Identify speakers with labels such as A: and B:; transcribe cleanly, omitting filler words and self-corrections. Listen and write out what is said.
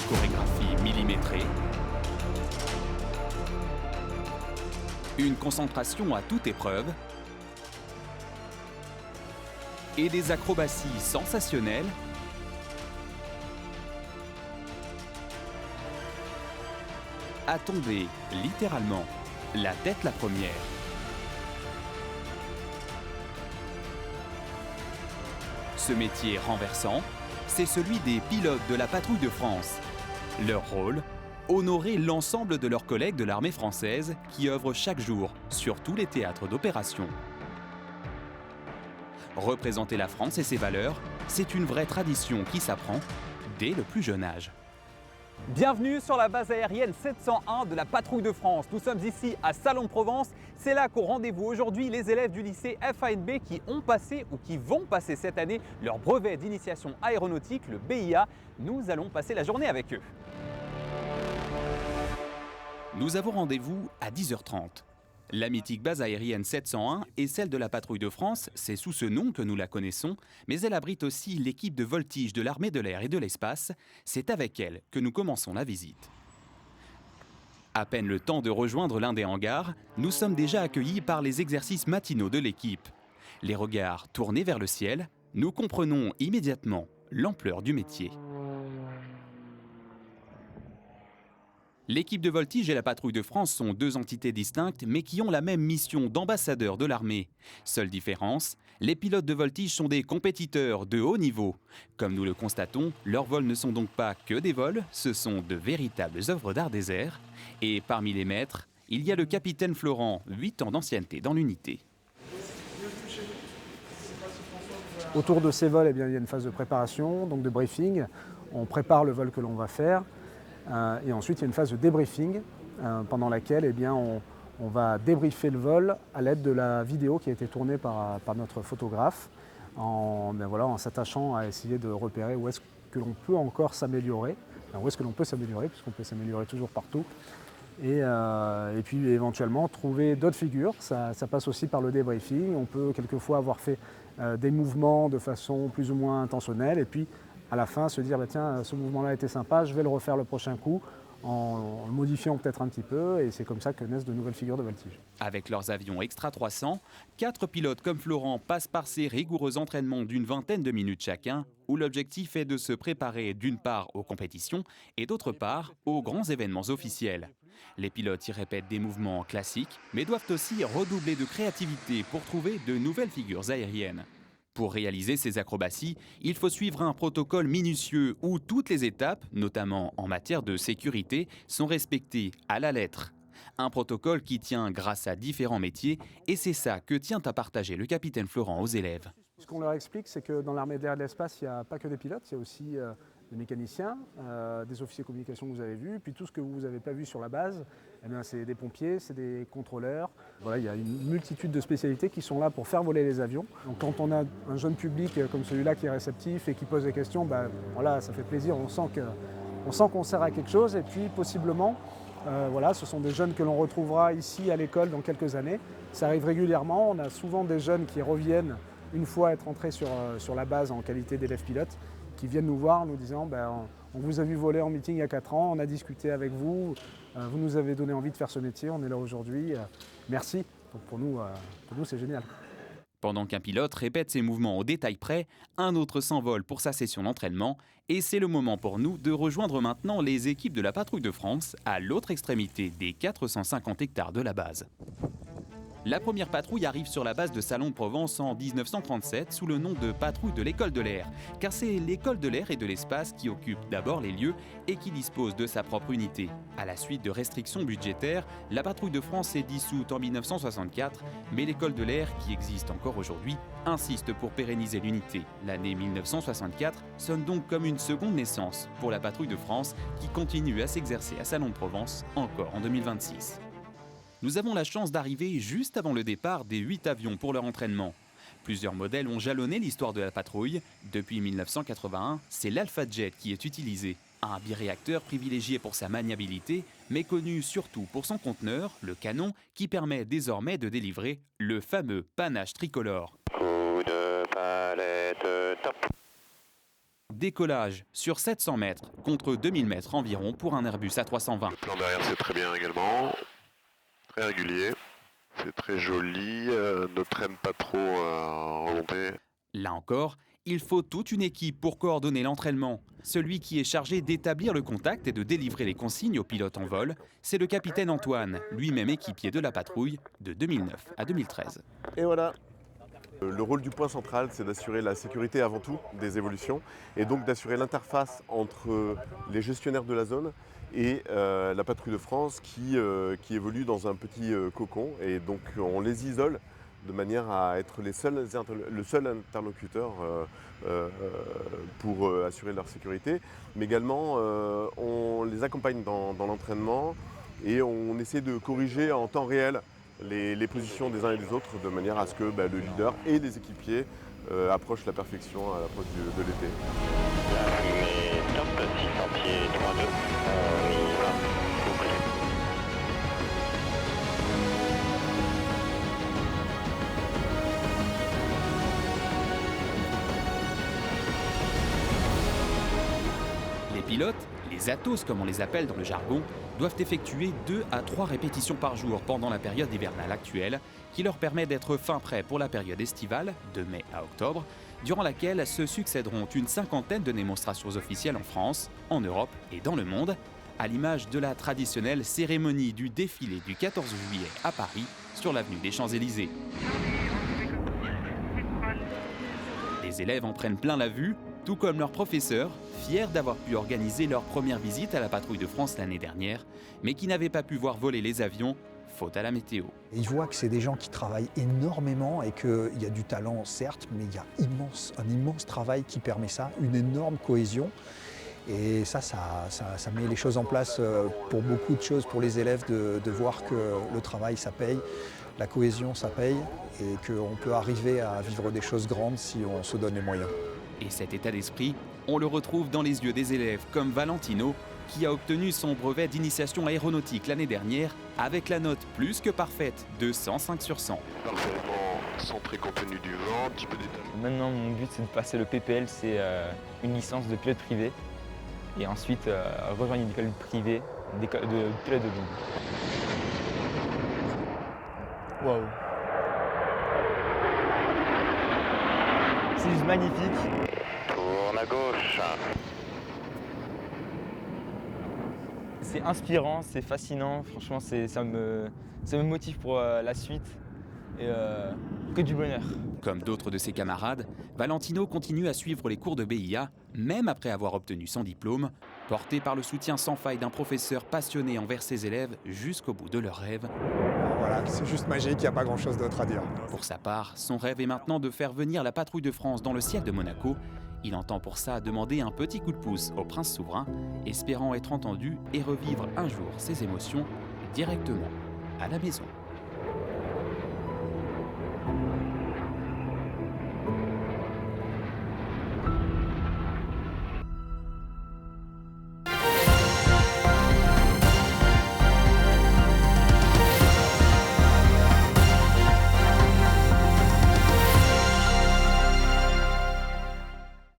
A: chorégraphie millimétrée, une concentration à toute épreuve et des acrobaties sensationnelles à tomber littéralement la tête la première. Ce métier renversant, c'est celui des pilotes de la patrouille de France. Leur rôle, honorer l'ensemble de leurs collègues de l'armée française qui œuvrent chaque jour sur tous les théâtres d'opération. Représenter la France et ses valeurs, c'est une vraie tradition qui s'apprend dès le plus jeune âge.
B: Bienvenue sur la base aérienne 701 de la Patrouille de France. Nous sommes ici à Salon-de-Provence. C'est là qu'ont rendez-vous aujourd'hui les élèves du lycée FANB qui ont passé ou qui vont passer cette année leur brevet d'initiation aéronautique, le BIA. Nous allons passer la journée avec eux.
A: Nous avons rendez-vous à 10h30. La mythique base aérienne 701 est celle de la Patrouille de France, c'est sous ce nom que nous la connaissons, mais elle abrite aussi l'équipe de voltige de l'armée de l'air et de l'espace. C'est avec elle que nous commençons la visite. À peine le temps de rejoindre l'un des hangars, nous sommes déjà accueillis par les exercices matinaux de l'équipe. Les regards tournés vers le ciel, nous comprenons immédiatement l'ampleur du métier. L'équipe de voltige et la Patrouille de France sont deux entités distinctes, mais qui ont la même mission d'ambassadeurs de l'armée. Seule différence, les pilotes de voltige sont des compétiteurs de haut niveau. Comme nous le constatons, leurs vols ne sont donc pas que des vols, ce sont de véritables œuvres d'art des airs. Et parmi les maîtres, il y a le capitaine Florent, 8 ans d'ancienneté dans l'unité.
C: Autour de ces vols, il y a une phase de préparation, donc de briefing. On prépare le vol que l'on va faire. Et ensuite, il y a une phase de débriefing pendant laquelle on va débriefer le vol à l'aide de la vidéo qui a été tournée par notre photographe en s'attachant à essayer de repérer où est-ce que l'on peut encore s'améliorer, où est-ce que l'on peut s'améliorer, puisqu'on peut s'améliorer toujours partout. Et puis éventuellement trouver d'autres figures, ça passe aussi par le débriefing. On peut quelquefois avoir fait des mouvements de façon plus ou moins intentionnelle et puis à la fin se dire tiens, ce mouvement-là était sympa, je vais le refaire le prochain coup en le modifiant peut-être un petit peu, et c'est comme ça que naissent de nouvelles figures de voltige.
A: Avec leurs avions Extra 300, 4 pilotes comme Florent passent par ces rigoureux entraînements d'une vingtaine de minutes chacun, où l'objectif est de se préparer d'une part aux compétitions et d'autre part aux grands événements officiels. Les pilotes y répètent des mouvements classiques, mais doivent aussi redoubler de créativité pour trouver de nouvelles figures aériennes. Pour réaliser ces acrobaties, il faut suivre un protocole minutieux où toutes les étapes, notamment en matière de sécurité, sont respectées à la lettre. Un protocole qui tient grâce à différents métiers, et c'est ça que tient à partager le capitaine Florent aux élèves.
C: Ce qu'on leur explique, c'est que dans l'armée de l'air et de l'espace, il n'y a pas que des pilotes, il y a aussi des mécaniciens, des officiers de communication que vous avez vus, puis tout ce que vous n'avez pas vu sur la base, c'est des pompiers, c'est des contrôleurs. Voilà, il y a une multitude de spécialités qui sont là pour faire voler les avions. Donc quand on a un jeune public comme celui-là qui est réceptif et qui pose des questions, ça fait plaisir, on sent qu'on sert à quelque chose, et puis possiblement, ce sont des jeunes que l'on retrouvera ici à l'école dans quelques années. Ça arrive régulièrement, on a souvent des jeunes qui reviennent une fois être entrés sur la base en qualité d'élèves pilotes, qui viennent nous voir en nous disant on vous a vu voler en meeting il y a 4 ans, on a discuté avec vous, vous nous avez donné envie de faire ce métier, on est là aujourd'hui, merci. Donc pour nous c'est génial.
A: Pendant qu'un pilote répète ses mouvements au détail près, un autre s'envole pour sa session d'entraînement, et c'est le moment pour nous de rejoindre maintenant les équipes de la Patrouille de France à l'autre extrémité des 450 hectares de la base. La première patrouille arrive sur la base de Salon-de-Provence en 1937 sous le nom de patrouille de l'école de l'air, car c'est l'école de l'air et de l'espace qui occupe d'abord les lieux et qui dispose de sa propre unité. À la suite de restrictions budgétaires, la patrouille de France est dissoute en 1964, mais l'école de l'air, qui existe encore aujourd'hui, insiste pour pérenniser l'unité. L'année 1964 sonne donc comme une seconde naissance pour la patrouille de France qui continue à s'exercer à Salon-de-Provence encore en 2026. Nous avons la chance d'arriver juste avant le départ des 8 avions pour leur entraînement. Plusieurs modèles ont jalonné l'histoire de la patrouille. Depuis 1981, c'est l'Alpha Jet qui est utilisé. Un biréacteur privilégié pour sa maniabilité, mais connu surtout pour son conteneur, le canon, qui permet désormais de délivrer le fameux panache tricolore.
D: Coup de palette, top.
A: décollage sur 700 mètres contre 2000 mètres environ pour un Airbus A320.
D: Le plan derrière c'est très bien également, très régulier, c'est très joli, ne traîne pas trop à remonter.
A: Là encore, il faut toute une équipe pour coordonner l'entraînement. Celui qui est chargé d'établir le contact et de délivrer les consignes aux pilotes en vol, c'est le capitaine Antoine, lui-même équipier de la patrouille de 2009 à 2013.
E: Et voilà. Le rôle du point central, c'est d'assurer la sécurité avant tout des évolutions et donc d'assurer l'interface entre les gestionnaires de la zone et la patrouille de France qui évolue dans un petit cocon. Et donc on les isole de manière à être le seul interlocuteur pour assurer leur sécurité. Mais également, on les accompagne dans l'entraînement et on essaie de corriger en temps réel les positions des uns et des autres de manière à ce que le leader et les équipiers approchent la perfection à l'approche de l'été.
D: Top, 6 sentiers 3-2, on y va, bouclé.
A: Les pilotes, les atos comme on les appelle dans le jargon, doivent effectuer 2 à 3 répétitions par jour pendant la période hivernale actuelle, qui leur permet d'être fin prêts pour la période estivale, de mai à octobre, durant laquelle se succéderont une 50aine de démonstrations officielles en France, en Europe et dans le monde, à l'image de la traditionnelle cérémonie du défilé du 14 juillet à Paris, sur l'avenue des Champs-Élysées. Les élèves en prennent plein la vue, tout comme leurs professeurs, fiers d'avoir pu organiser leur première visite à la patrouille de France l'année dernière, mais qui n'avaient pas pu voir voler les avions, faute à la météo.
F: Ils voient que c'est des gens qui travaillent énormément et qu'il y a du talent, certes, mais il y a un immense travail qui permet ça, une énorme cohésion. Et ça met les choses en place pour beaucoup de choses, pour les élèves, de voir que le travail, ça paye, la cohésion, ça paye, et qu'on peut arriver à vivre des choses grandes si on se donne les moyens.
A: Et cet état d'esprit, on le retrouve dans les yeux des élèves comme Valentino, qui a obtenu son brevet d'initiation aéronautique l'année dernière avec la note plus que parfaite de 105 sur 100.
D: Parfaitement centré compte tenu du vent, un petit peu d'état.
G: Maintenant, mon but, c'est de passer le PPL, c'est une licence de pilote privé. Et ensuite, rejoindre une école privée de pilote de ligne. Waouh! C'est juste magnifique.
D: Tourne à gauche.
G: C'est inspirant, c'est fascinant. Franchement, ça me motive pour la suite. Et que du bonheur.
A: Comme d'autres de ses camarades, Valentino continue à suivre les cours de BIA, même après avoir obtenu son diplôme, porté par le soutien sans faille d'un professeur passionné envers ses élèves jusqu'au bout de leurs rêves.
H: Voilà, c'est juste magique, il n'y a pas grand-chose d'autre à dire.
A: Pour sa part, son rêve est maintenant de faire venir la patrouille de France dans le ciel de Monaco. Il entend pour ça demander un petit coup de pouce au prince souverain, espérant être entendu et revivre un jour ses émotions directement à la maison.